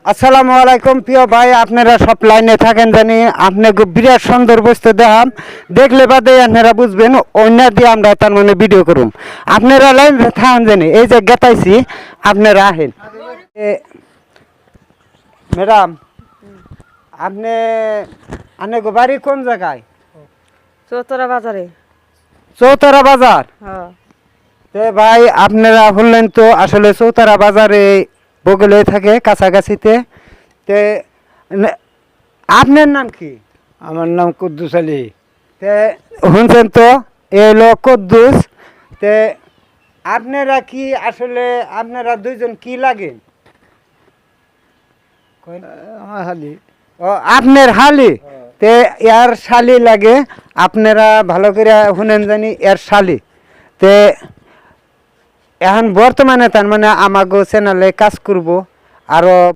আসসালামু আলাইকুম প্রিয় ভাই, আপনারা সব লাইনে থাকেন জানি। আপনাকে বিরাট সুন্দর বস্তু দেখাম, দেখলে বাদে আপনারা বুঝবেন অন্য দিয়ে আমরা তার মানে ভিডিও করুম। আপনারা লাইন থাকেন জানি, এই যে গেতাইছি আপনারা আহেন। ম্যাডাম, আপনি আপনাকে বাড়ি কোন জায়গায়? চৌতরা বাজারে। চৌতারা বাজার। হ্যাঁ। তে ভাই আপনারা শুনলেন তো, আসলে চৌতারা বাজারে বগলে থাকে কাছাকাছিতে। তে আপনার নাম কি? আমার নাম কুদ্দুস আলী। তে শুনছেন তো, এ হলো কদ্দুস। তে আপনারা কি আসলে আপনারা দুইজন কি লাগেন? আমার হালি। ও আপনার হালি। তে এর শালি লাগে। আপনারা ভালো করে শুনেন জানি, এর শালি। তে এখন বর্তমানে তার মানে আমাগো চ্যানেলে কাজ করব, আরো